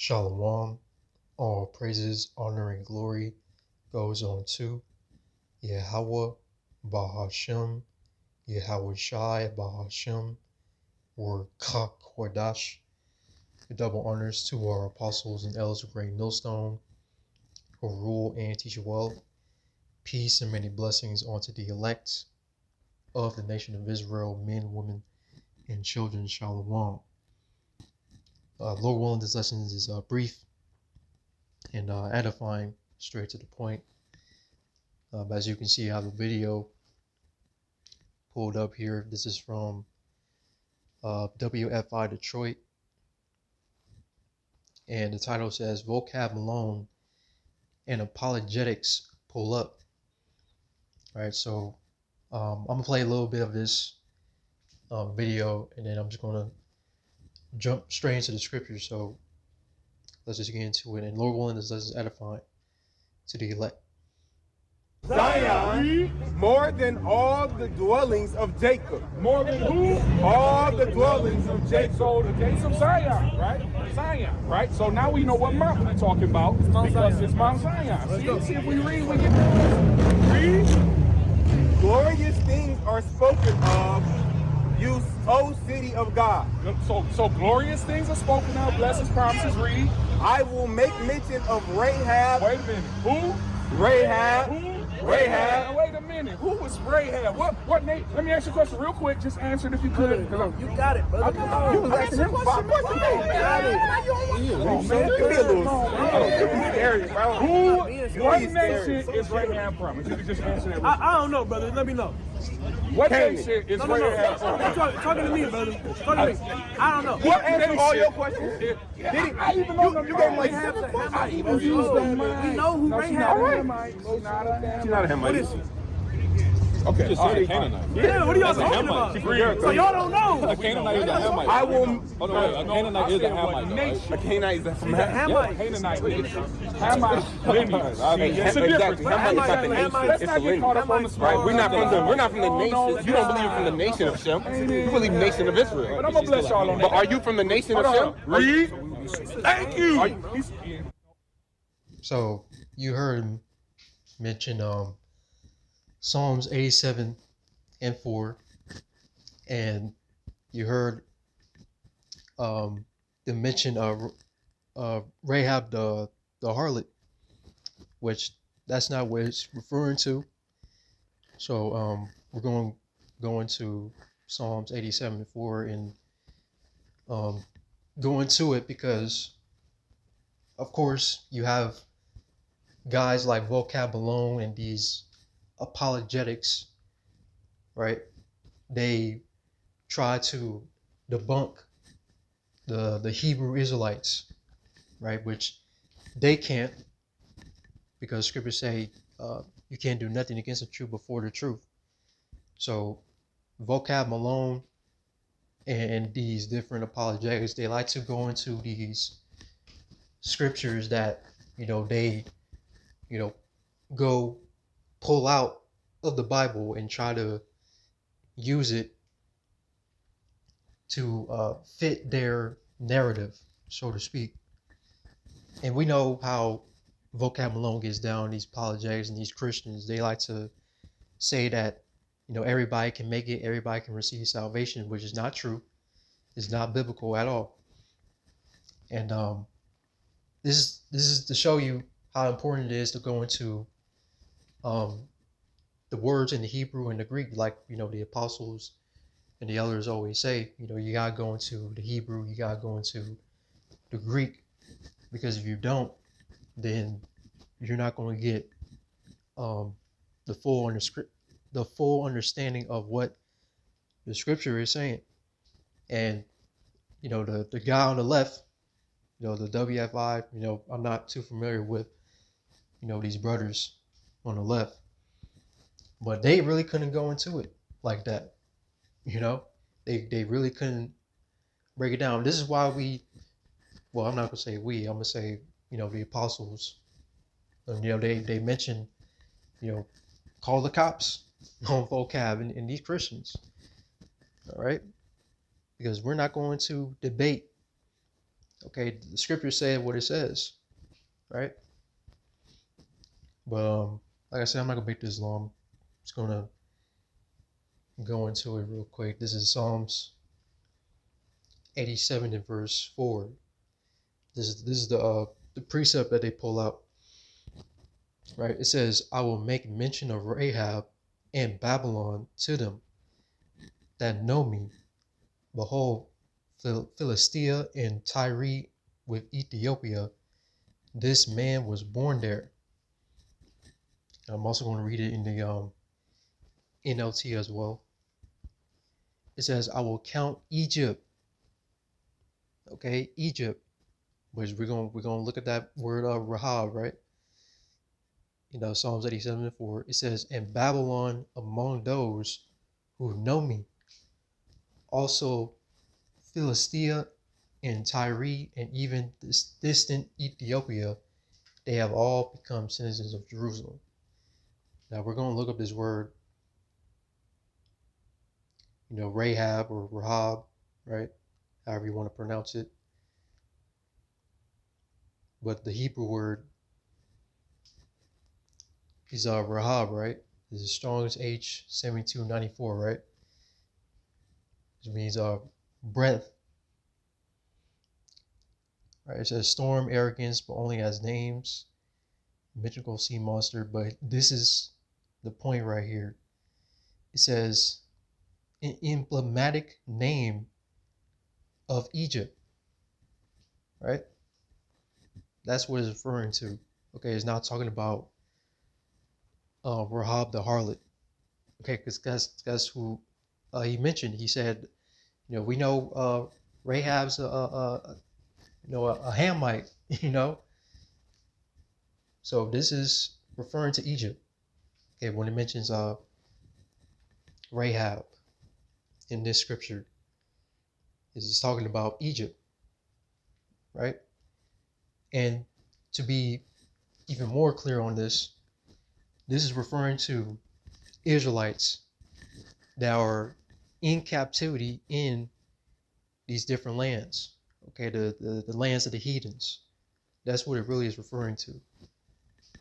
Shalom, all praises, honor, and glory goes on to Yahweh, Bahashem, Yahweh Shai, Bahashem, or Kakwadash. Double honors to our apostles and elders of Great Millstone who rule and teach well. Peace and many blessings unto the elect of the nation of Israel, men, women, and children. Shalom. Lord willing, this lesson is brief and edifying, straight to the point. As you can see, I have a video pulled up here. This is from WFI Detroit, and the title says Vocab Malone and Apologetics Pull Up. All right, so I'm gonna play a little bit of this video, and then I'm just gonna jump straight into the scriptures. So let's just get into it. And Lord willing, this lesson is edifying to the elect. Zion, more than all the dwellings of Jacob. More than who? All the dwellings of Jacob. So the gates of Zion, right? Zion, right? So now we know what mount we're talking about because it's Mount Zion. See if we read, we get read. Glorious things are spoken of, you O city of God. So glorious things are spoken of, blessings, promises, read. I will make mention of Rahab. Wait a minute. Who? Rahab. Who? Rahab. Wait a minute. Who was Rahab? What name? Let me ask you a question real quick. Just answer it if you could. You got it, brother. Come on. You was asking him 5 questions. Come on, man. Give me a little. He's scary, bro. What nation is Rahab from? If you could just answer that. I don't know, brother. Let me know. What Canaan. nation is No. Rahab from? Talking to me, brother. Talking to me. I don't know. What answered all your questions? Did he? I even know You gave him like Rahab's 7 a questions. I even used the mind. We know who No, she's Rahab not a is. Hamite. She's not a Hamite. She's not a Hamite. What is she? Okay. Just said a Canaanite. Yeah, what are y'all That's a talking about? Hamite. So y'all don't know. A Canaanite is a Hamite. I will. Hold on, wait. A Canaanite is a Hamite, though, right? A Canaanite is from She's a Hamite. Canaanite lineage. Hamite lineage. It's a Exactly. difference. Hamite is not the nation. Let's It's not the get caught up on the lineage. Right? We're not from the No, nation. You don't believe from the nation of Shem. You believe nation of Israel. But I'm gonna bless y'all on that. But are you from the nation of Hold Shem? on. Read. Thank you. So you heard him mention Psalms 87 and 4, and you heard the mention of Rahab the harlot, which that's not what it's referring to. So we're going to go into Psalms 87 and 4 and go into it because, of course, you have guys like Vocab Malone and these apologetics, right? They try to debunk the Hebrew Israelites, right? Which they can't, because scriptures say you can't do nothing against the truth before the truth. So Vocab Malone and these different apologetics, they like to go into these scriptures that they go pull out of the Bible and try to use it to fit their narrative, so to speak. And we know how Vocab Malone gets down, these apologetics and these Christians. They like to say that everybody can make it, everybody can receive salvation, which is not true. It's not biblical at all. And this is to show you how important it is to go into the words in the Hebrew and the Greek, like the apostles and the elders always say. You gotta go into the Hebrew, you gotta go into the Greek, because if you don't, then you're not going to get the full understanding of what the scripture is saying. And the guy on the left, the WFI, I'm not too familiar with these brothers on the left, but they really couldn't go into it like that. They really couldn't break it down. This is why I'm not gonna say we, I'm gonna say the apostles, they mention call the cops on vocab and these Christians, all right, because we're not going to debate Okay, the scripture said what it says, right? But like I said, I'm not gonna make this long. I'm just gonna go into it real quick. This is Psalms 87 and verse 4. This is the precept that they pull out, right? It says, "I will make mention of Rahab and Babylon to them that know me. Behold, Philistia and Tyre with Ethiopia. This man was born there." I'm also going to read it in the NLT as well. It says, "I will count Egypt." Okay, Egypt, which we're gonna look at that word Rahab, right? Psalms 87 and 4. It says, "And Babylon among those who know me. Also Philistia and Tyre and even this distant Ethiopia, they have all become citizens of Jerusalem." Now we're going to look up this word, Rahab or Rahab, right? However you want to pronounce it. But the Hebrew word is Rahab, right? This is Strong's H7294, right? Which means breadth. Right? It says storm, arrogance, but only as names. Mythical sea monster, but this is the point right here. It says an emblematic name of Egypt, right? That's what it's referring to. Okay, it's not talking about Rahab the harlot. Okay, because that's who he mentioned. He said, we know Rahab's a Hamite, So this is referring to Egypt. Okay, when it mentions Rahab in this scripture, this is talking about Egypt, right? And to be even more clear on this is referring to Israelites that are in captivity in these different lands. Okay, the lands of the heathens. That's what it really is referring to.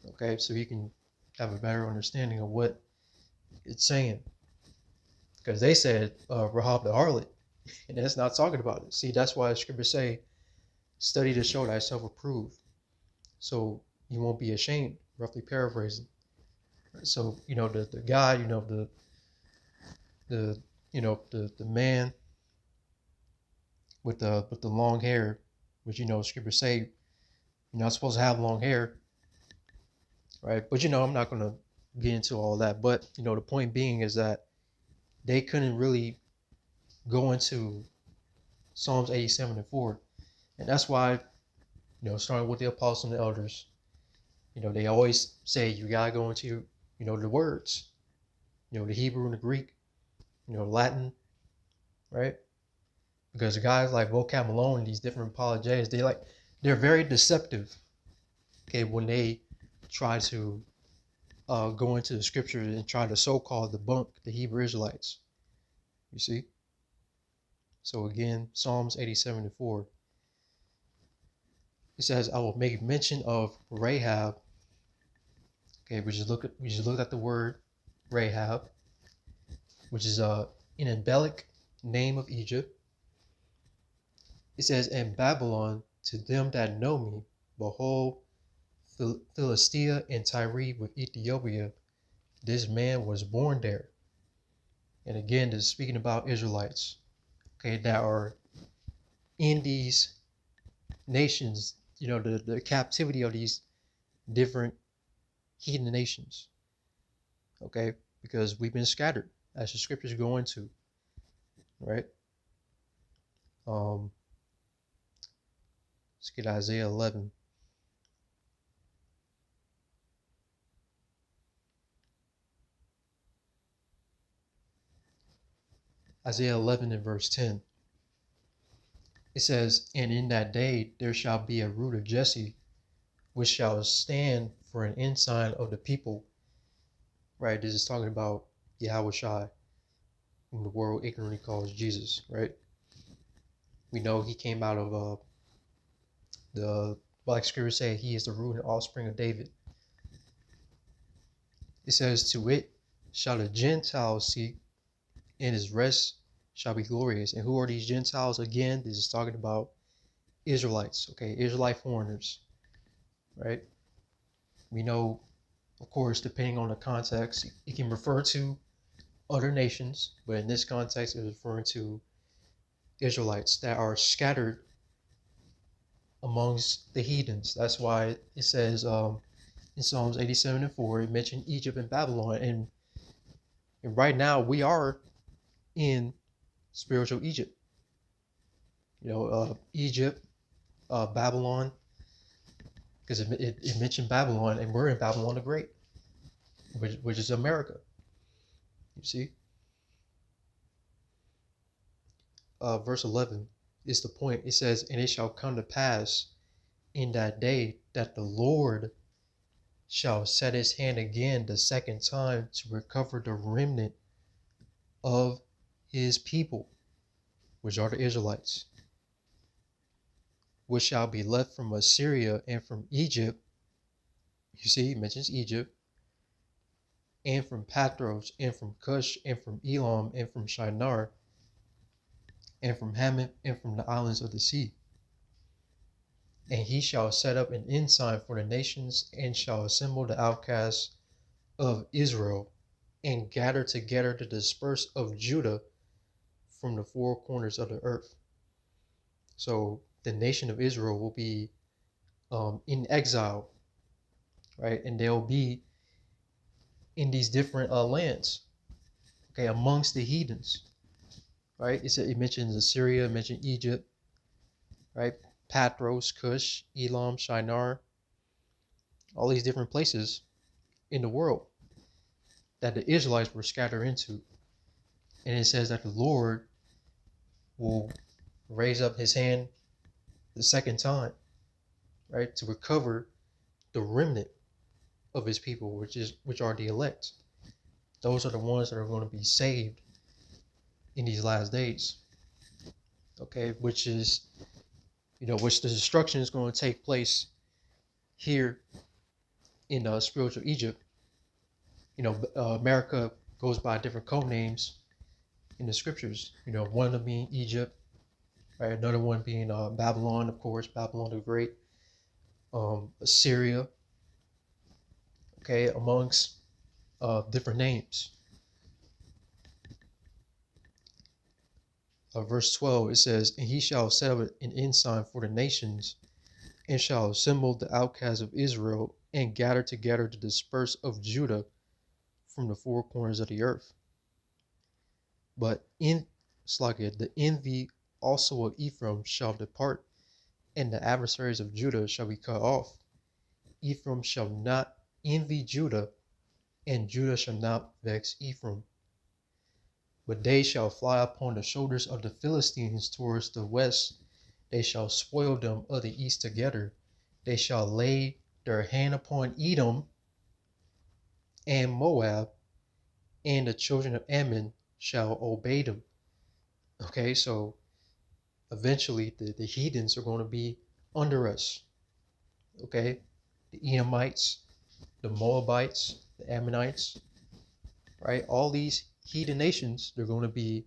Okay, so you can have a better understanding of what it's saying. Because they said Rahab the harlot, and that's not talking about it. See, that's why the scriptures say, "Study to show thyself approved," so you won't be ashamed. Roughly paraphrasing. So the guy, the man with the long hair, which scriptures say you're not supposed to have long hair, right? But I'm not gonna get into all that. But the point being is that they couldn't really go into Psalms 87 and 4, and that's why starting with the apostles and the elders, they always say you gotta go into the words, the Hebrew and the Greek, Latin, right? Because guys like Vocab Malone, these different apologetics, they're very deceptive. Okay, when they try to go into the scriptures and try to so-called debunk the Hebrew Israelites. You see? So again, Psalms 87 and 4. It says, "I will make mention of Rahab." Okay, we just looked at the word Rahab, which is an embellic name of Egypt. It says, "And Babylon to them that know me, behold, Philistia and Tyre with Ethiopia, this man was born there." And again, this is speaking about Israelites, okay, that are in these nations, the captivity of these different heathen nations, okay, because we've been scattered, as the scriptures go into, right? Let's get Isaiah 11. Isaiah 11 and verse 10. It says, "And in that day there shall be a root of Jesse, which shall stand for an ensign of the people." Right, this is talking about Yahweh Shai, whom the world ignorantly calls Jesus, right? We know he came out of The like scripture say, he is the root and offspring of David. It says, to it shall the Gentiles seek, and his rest shall be glorious. And who are these Gentiles? Again, this is talking about Israelites, okay, Israelite foreigners, right? We know, of course, depending on the context, it can refer to other nations, but in this context, it's referring to Israelites that are scattered amongst the heathens. That's why it says in Psalms 87:4, it mentioned Egypt and Babylon, and right now we are in spiritual Egypt. Egypt, Babylon, because it mentioned Babylon, and we're in Babylon the Great, which is America. You see? Verse 11 is the point. It says, and it shall come to pass in that day that the Lord shall set his hand again the second time to recover the remnant of his people, which are the Israelites, which shall be left from Assyria and from Egypt. You see, he mentions Egypt, and from Pathros, and from Cush, and from Elam, and from Shinar, and from Hamath, and from the islands of the sea. And he shall set up an ensign for the nations, and shall assemble the outcasts of Israel, and gather together the dispersed of Judah from the four corners of the earth. So the nation of Israel will be in exile, right? And they'll be in these different lands, okay, amongst the heathens, right? It mentions Assyria, it mentions Egypt, right? Pathros, Cush, Elam, Shinar, all these different places in the world that the Israelites were scattered into. And it says that the Lord will raise up his hand the second time, right, to recover the remnant of his people, which are the elect. Those are the ones that are going to be saved in these last days, okay, which the destruction is going to take place here in spiritual Egypt. America goes by different code names in the scriptures. One of them being Egypt, right? Another one being Babylon, of course, Babylon the Great, Assyria, okay, amongst different names. Verse 12, it says, and he shall set up an ensign for the nations, and shall assemble the outcasts of Israel, and gather together the dispersed of Judah from the four corners of the earth. But the envy also of Ephraim shall depart, and the adversaries of Judah shall be cut off. Ephraim shall not envy Judah, and Judah shall not vex Ephraim. But they shall fly upon the shoulders of the Philistines towards the west. They shall spoil them of the east together. They shall lay their hand upon Edom and Moab, and the children of Ammon shall obey them. Okay, so eventually the heathens are going to be under us. Okay, the Edomites, the Moabites, the Ammonites, right? All these heathen nations, they're going to be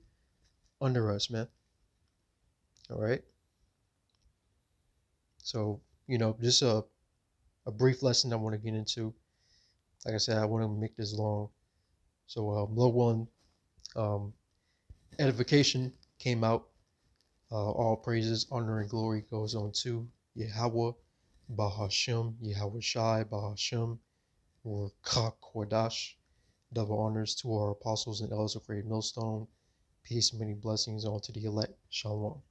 under us, man. All right. So, just a brief lesson I want to get into. Like I said, I want to make this long. So, Lord willing, edification came out. All praises, honor, and glory goes on to Yahweh, Bahashem, Yahweh Shai, Bahashem, or Kakodash. Double honors to our apostles and elders of Great Millstone. Peace and many blessings on to the elect. Shalom.